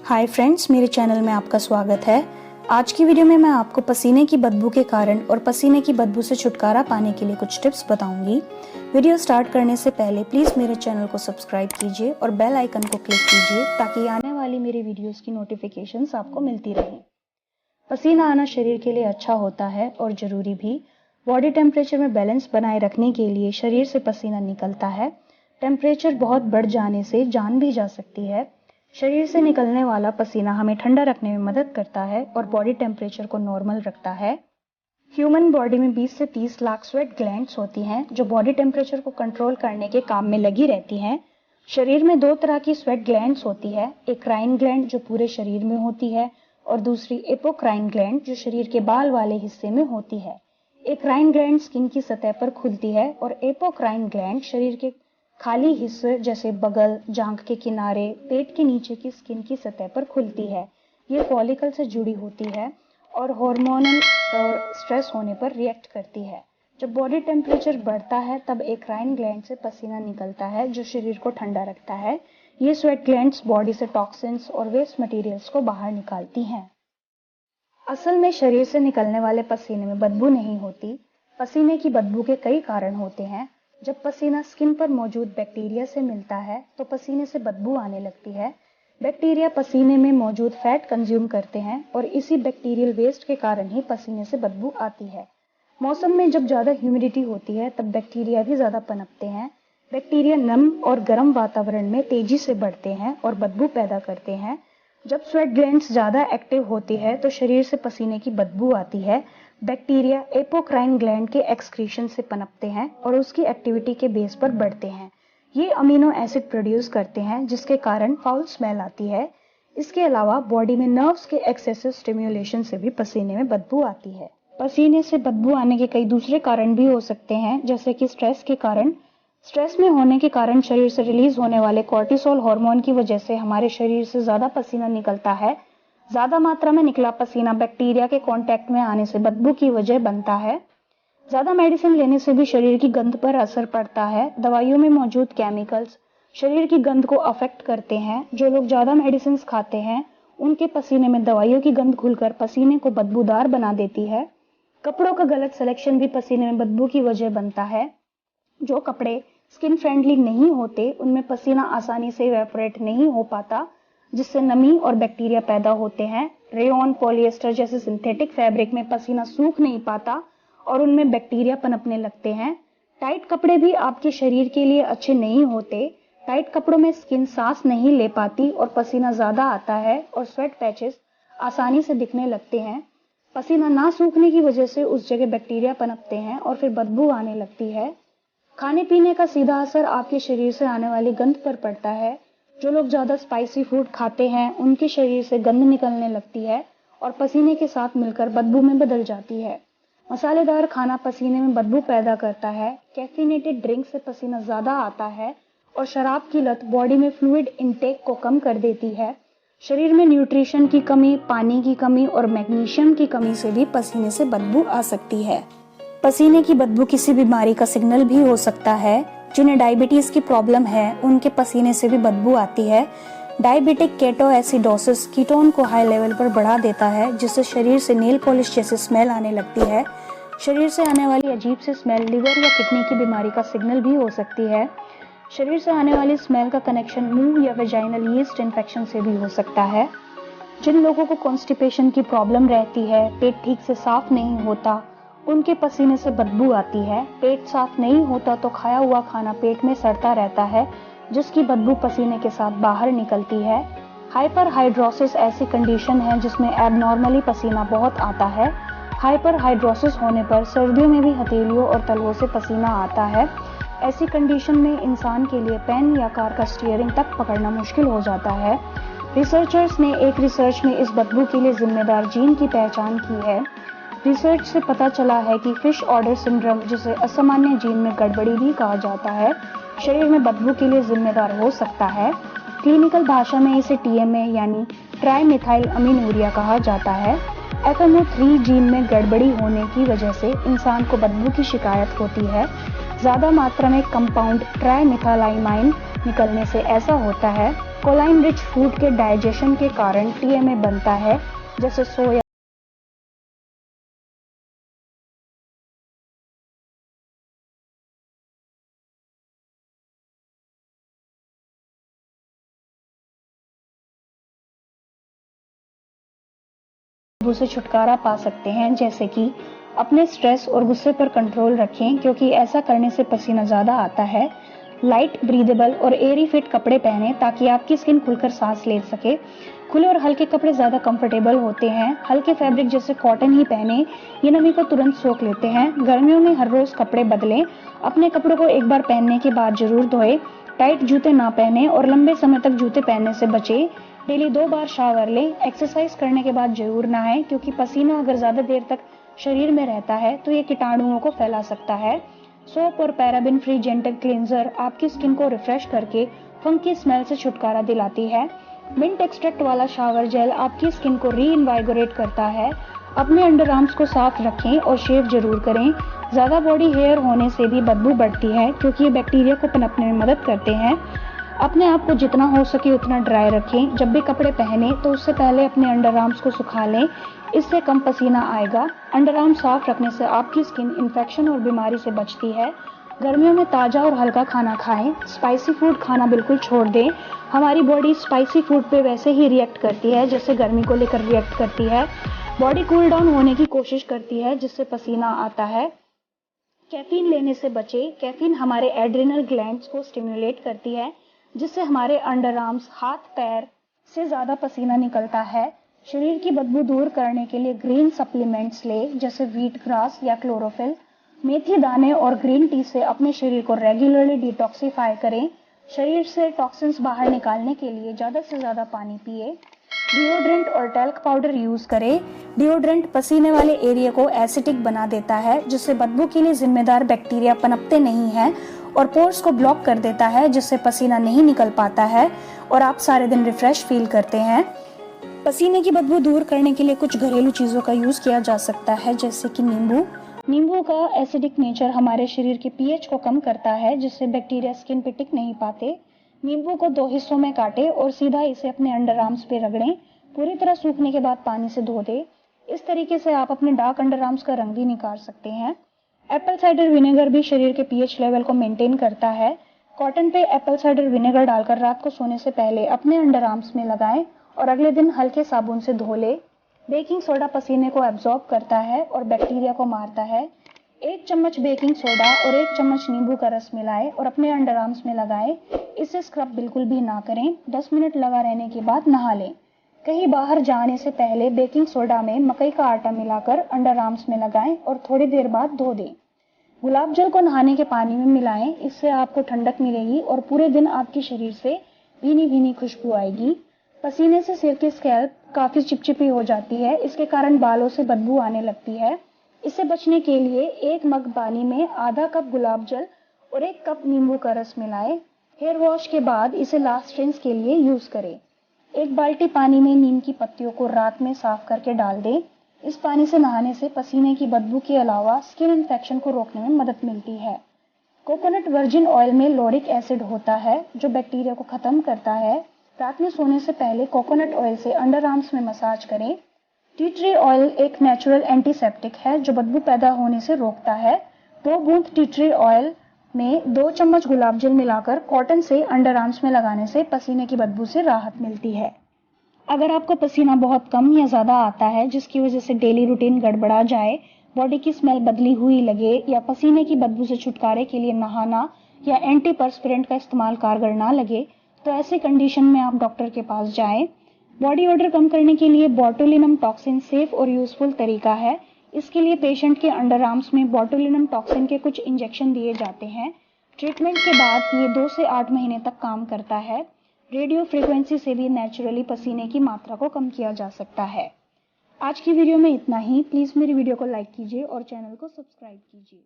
Hi friends, मेरे channel में आपका स्वागत है। आज की वीडियो में मैं आपको पसीने की बदबू के कारण और पसीने की बदबू से छुटकारा पाने के लिए कुछ टिप्स बताऊंगी। वीडियो स्टार्ट करने से पहले प्लीज़ मेरे चैनल को सब्सक्राइब कीजिए और बेल आइकन को क्लिक कीजिए ताकि आने वाली मेरी वीडियोस की नोटिफिकेशंस आपको मिलती रहें। पसीना आना शरीर के लिए अच्छा होता है और ज़रूरी भी। बॉडी टेम्परेचर में बैलेंस बनाए रखने के लिए शरीर से पसीना निकलता है। टेम्परेचर बहुत बढ़ जाने से जान भी जा सकती है। शरीर से निकलने वाला पसीना हमें ठंडा रखने में मदद करता है और बॉडी टेम्परेचर को नॉर्मल रखता है। ह्यूमन बॉडी में 20 से 30 लाख स्वेट ग्लैंड्स होती हैं जो बॉडी टेम्परेचर को कंट्रोल करने के काम में लगी रहती हैं। शरीर में दो तरह की स्वेट ग्लैंड्स होती है, एक क्राइन ग्लैंड जो पूरे शरीर में होती है और दूसरी एपोक्राइन ग्लैंड जो शरीर के बाल वाले हिस्से में होती है। एक्राइन ग्लैंड स्किन की सतह पर खुलती है और एपोक्राइन ग्लैंड शरीर के खाली हिस्से जैसे बगल, जांघ के किनारे, पेट के नीचे की स्किन की सतह पर खुलती है। ये फॉलिकल से जुड़ी होती है और हार्मोनल और स्ट्रेस होने पर रिएक्ट करती है। जब बॉडी टेम्परेचर बढ़ता है तब एक्राइन ग्लैंड से पसीना निकलता है जो शरीर को ठंडा रखता है। ये स्वेट ग्लैंड्स बॉडी से टॉक्सिन्स और वेस्ट मटेरियल्स को बाहर निकालती हैं। असल में शरीर से निकलने वाले पसीने में बदबू नहीं होती। पसीने की बदबू के कई कारण होते हैं। जब पसीना स्किन पर मौजूद बैक्टीरिया से मिलता है तो पसीने से बदबू आने लगती है। बैक्टीरिया पसीने में मौजूद फैट कंज्यूम करते हैं और इसी बैक्टीरियल वेस्ट के कारण ही पसीने से बदबू आती है। मौसम में जब ज़्यादा ह्यूमिडिटी होती है तब बैक्टीरिया भी ज़्यादा पनपते हैं। बैक्टीरिया नम और गर्म वातावरण में तेजी से बढ़ते हैं और बदबू पैदा करते हैं। जब स्वेट ग्लैंड्स ज़्यादा एक्टिव होती है तो शरीर से पसीने की बदबू आती है। बैक्टीरिया एपोक्राइन ग्लैंड के एक्सक्रीशन से पनपते हैं और उसकी एक्टिविटी के बेस पर बढ़ते हैं। ये अमीनो एसिड प्रोड्यूस करते हैं जिसके कारण फाउल स्मेल आती है। इसके अलावा बॉडी में नर्व्स के एक्सेसिव स्टिम्युलेशन से भी पसीने में बदबू आती है। पसीने से बदबू आने के कई दूसरे कारण भी हो सकते हैं, जैसे कि स्ट्रेस के कारण। स्ट्रेस में होने के कारण शरीर से रिलीज होने वाले कॉर्टिसोल हार्मोन की वजह से हमारे शरीर से ज्यादा पसीना निकलता है। ज्यादा मात्रा में निकला पसीना बैक्टीरिया के कांटेक्ट में आने से बदबू की वजह बनता है। ज्यादा मेडिसिन लेने से भी शरीर की गंध पर असर पड़ता है। दवाइयों में मौजूद केमिकल्स शरीर की गंध को अफेक्ट करते हैं। जो लोग ज्यादा मेडिसिन खाते हैं उनके पसीने में दवाइयों की गंध घुलकर पसीने को बदबूदार बना देती है। कपड़ों का गलत सिलेक्शन भी पसीने में बदबू की वजह बनता है। जो कपड़े स्किन फ्रेंडली नहीं होते उनमें पसीना आसानी से इवेपोरेट नहीं हो पाता, जिससे नमी और बैक्टीरिया पैदा होते हैं। रेयॉन, पॉलिएस्टर जैसे सिंथेटिक फैब्रिक में पसीना सूख नहीं पाता और उनमें बैक्टीरिया पनपने लगते हैं। टाइट कपड़े भी आपके शरीर के लिए अच्छे नहीं होते। टाइट कपड़ों में स्किन सांस नहीं ले पाती और पसीना ज्यादा आता है और स्वेट पैचेस आसानी से दिखने लगते हैं। पसीना ना सूखने की वजह से उस जगह बैक्टीरिया पनपते हैं और फिर बदबू आने लगती है। खाने पीने का सीधा असर आपके शरीर से आने वाली गंध पर पड़ता है। जो लोग ज्यादा स्पाइसी फूड खाते हैं उनके शरीर से गंध निकलने लगती है और पसीने के साथ मिलकर बदबू में बदल जाती है। मसालेदार खाना पसीने में बदबू पैदा करता है। कैफीनेटेड ड्रिंक से पसीना ज्यादा आता है और शराब की लत बॉडी में फ्लूइड इनटेक को कम कर देती है। शरीर में न्यूट्रिशन की कमी, पानी की कमी और मैग्नीशियम की कमी से भी पसीने से बदबू आ सकती है। पसीने की बदबू किसी बीमारी का सिग्नल भी हो सकता है। जिन्हें डायबिटीज की प्रॉब्लम है उनके पसीने से भी बदबू आती है। डायबिटिक केटोएसिडोसिस कीटोन को हाई लेवल पर बढ़ा देता है, जिससे शरीर से नेल पॉलिश जैसी स्मेल आने लगती है। शरीर से आने वाली अजीब सी स्मेल लिवर या किडनी की बीमारी का सिग्नल भी हो सकती है। शरीर से आने वाली स्मेल का कनेक्शन मुंह या वेजाइनल यीस्ट इन्फेक्शन से भी हो सकता है। जिन लोगों को कॉन्स्टिपेशन की प्रॉब्लम रहती है, पेट ठीक से साफ नहीं होता, उनके पसीने से बदबू आती है। पेट साफ नहीं होता तो खाया हुआ खाना पेट में सड़ता रहता है, जिसकी बदबू पसीने के साथ बाहर निकलती है। हाइपरहाइड्रोसिस ऐसी कंडीशन है जिसमें एबनॉर्मली पसीना बहुत आता है। हाइपरहाइड्रोसिस होने पर सर्दियों में भी हथेलियों और तलवों से पसीना आता है। ऐसी कंडीशन में इंसान के लिए पेन या कार का स्टीयरिंग तक पकड़ना मुश्किल हो जाता है। रिसर्चर्स ने एक रिसर्च में इस बदबू के लिए जिम्मेदार जीन की पहचान की है। रिसर्च से पता चला है कि फिश ऑर्डर सिंड्रोम, जिसे असामान्य जीन में गड़बड़ी भी कहा जाता है, शरीर में बदबू के लिए जिम्मेदार हो सकता है। क्लिनिकल भाषा में इसे टीएमए यानी ट्राइमिथाइल अमीनूरिया कहा जाता है। FMO3 जीन में गड़बड़ी होने की वजह से इंसान को बदबू की शिकायत होती है। ज्यादा मात्रा में कंपाउंड ट्राइमिथाइलामाइन निकलने से ऐसा होता है। कोलाइन रिच फूड के डाइजेशन के कारण टीएमए बनता है, जैसे सोया, बदबू से छुटकारा पा सकते हैं। जैसे कि अपने स्ट्रेस और गुस्से पर कंट्रोल रखें, क्योंकि ऐसा करने से पसीना ज्यादा आता है। लाइट, ब्रीदेबल और एयरी फिट कपड़े पहने ताकि आपकी स्किन खुलकर सांस ले सके। खुले और हल्के कपड़े ज्यादा कंफर्टेबल होते हैं। हल्के फैब्रिक जैसे कॉटन ही पहने, ये नमी को तुरंत सोख लेते हैं। गर्मियों में हर रोज कपड़े बदलें। अपने कपड़ों को एक बार पहनने के बाद जरूर धोएं। टाइट जूते ना पहने और लंबे समय तक जूते पहनने से बचें। डेली 2 बार शावर लें। एक्सरसाइज करने के बाद जरूर नहाएं, क्योंकि पसीना अगर ज्यादा देर तक शरीर में रहता है तो ये कीटाणुओं को फैला सकता है। सोप और पैराबिन फ्री जेंटल क्लींजर आपकी स्किन को रिफ्रेश करके फंकी स्मेल से छुटकारा दिलाती है। मिंट एक्सट्रैक्ट वाला शावर जेल आपकी स्किन को रीइन्वाइगोरेट करता है। अपने अंडर आर्म्स को साफ रखें और शेव जरूर करें। ज्यादा बॉडी हेयर होने से भी बदबू बढ़ती है, क्योंकि ये बैक्टीरिया को पनपने में मदद करते हैं। अपने आप को जितना हो सके उतना ड्राई रखें। जब भी कपड़े पहने तो उससे पहले अपने अंडर आर्म्स को सुखा लें, इससे कम पसीना आएगा। अंडर आर्म साफ रखने से आपकी स्किन इन्फेक्शन और बीमारी से बचती है। गर्मियों में ताजा और हल्का खाना खाएं। स्पाइसी फूड खाना बिल्कुल छोड़ दें। हमारी बॉडी स्पाइसी फूड पे वैसे ही रिएक्ट करती है जैसे गर्मी को लेकर रिएक्ट करती है। बॉडी कूल डाउन होने की कोशिश करती है, जिससे पसीना आता है। कैफीन लेने से बचें। कैफीन हमारे एड्रिनल ग्लैंड्स को स्टिमुलेट करती है, जिससे हमारे अंडर आर्म्स, हाथ पैर से ज्यादा पसीना निकलता है। शरीर की बदबू दूर करने के लिए ग्रीन सप्लीमेंट्स ले, जैसे व्हीट ग्रास या क्लोरोफिल। मेथी दाने और ग्रीन टी से अपने शरीर को रेगुलरली डिटॉक्सिफाई करें। शरीर से टॉक्सिन्स बाहर निकालने के लिए ज्यादा से ज्यादा पानी पिए। डिओड्रेंट और टैल्क पाउडर यूज करें। डिओड्रेंट पसीने वाले एरिया को एसिडिक बना देता है, जिससे बदबू के लिए जिम्मेदार बैक्टीरिया पनपते नहीं हैं और पोर्स को ब्लॉक कर देता है, जिससे पसीना नहीं निकल पाता है और आप सारे दिन रिफ्रेश फील करते हैं। पसीने की बदबू दूर करने के लिए कुछ घरेलू चीजों का यूज किया जा सकता है, जैसे कि नींबू का एसिडिक नेचर हमारे शरीर के पीएच को कम करता है, जिससे बैक्टीरिया स्किन पे टिक नहीं पाते। नींबू को 2 हिस्सों में काटें और सीधा इसे अपने अंडर आर्म्स पे रगड़ें। पूरी तरह सूखने के बाद पानी से धो दें। इस तरीके से आप अपने डार्क अंडर आर्म्स का रंग भी निकाल सकते हैं। एप्पल साइडर विनेगर भी शरीर के पीएच लेवल को मेंटेन करता है। कॉटन पे एप्पल साइडर विनेगर डालकर रात को सोने से पहले अपने अंडर आर्म्स में लगाएं और अगले दिन हल्के साबुन से धो लें। बेकिंग सोडा पसीने को एब्जॉर्ब करता है और बैक्टीरिया को मारता है। 1 चम्मच बेकिंग सोडा और 1 चम्मच नींबू का रस मिलाएं और अपने अंडर आर्म्स में लगाएं। इसे स्क्रब बिल्कुल भी ना करें। 10 मिनट लगा रहने के बाद नहा लें। कहीं बाहर जाने से पहले बेकिंग सोडा में मकई का आटा मिलाकर अंडर आर्म्स में लगाएं और थोड़ी देर बाद धो दें। गुलाब जल को नहाने के पानी में मिलाएं। इससे आपको ठंडक मिलेगी और पूरे दिन आपके शरीर से भीनी भीनी खुशबू आएगी। पसीने से सिर की स्कैल्प काफी चिपचिपी हो जाती है। इसके कारण बालों से बदबू आने लगती है। इससे बचने के लिए 1 मग पानी में आधा कप गुलाब जल और 1 कप नींबू का रस मिलाएं। हेयर वॉश के बाद इसे लास्ट रिंस के लिए यूज करें। 1 बाल्टी पानी में नीम की पत्तियों को रात में साफ करके डाल दें। इस पानी से नहाने से पसीने की बदबू के अलावा स्किन इन्फेक्शन को रोकने में मदद मिलती है। कोकोनट वर्जिन ऑयल में लॉरिक एसिड होता है, जो बैक्टीरिया को खत्म करता है। रात में सोने से पहले कोकोनट ऑयल से अंडर आर्म्स में मसाज करें। टी ट्री ऑयल एक नेचुरल एंटीसेप्टिक है, जो बदबू पैदा होने से रोकता है। 2 बूंद टी ट्री ऑयल में 2 चम्मच गुलाब जल मिलाकर कॉटन से अंडर आर्म्स में लगाने से पसीने की बदबू से राहत मिलती है। अगर आपको पसीना बहुत कम या ज्यादा आता है, जिसकी वजह से डेली रूटीन गड़बड़ा जाए, बॉडी की स्मेल बदली हुई लगे या पसीने की बदबू से छुटकारे के लिए नहाना या एंटीपर्स्पिरेंट का इस्तेमाल कारगर ना लगे, तो ऐसी कंडीशन में आप डॉक्टर के पास जाएं। बॉडी ओडर कम करने के लिए बोटुलिनम टॉक्सिन सेफ और यूजफुल तरीका है। इसके लिए पेशेंट के अंडर आर्म्स में बोटुलिनम टॉक्सिन के कुछ इंजेक्शन दिए जाते हैं। ट्रीटमेंट के बाद ये 2 से 8 महीने तक काम करता है। रेडियो फ्रीक्वेंसी से भी नेचुरली पसीने की मात्रा को कम किया जा सकता है। आज की वीडियो में इतना ही। प्लीज मेरी वीडियो को लाइक कीजिए और चैनल को सब्सक्राइब कीजिए।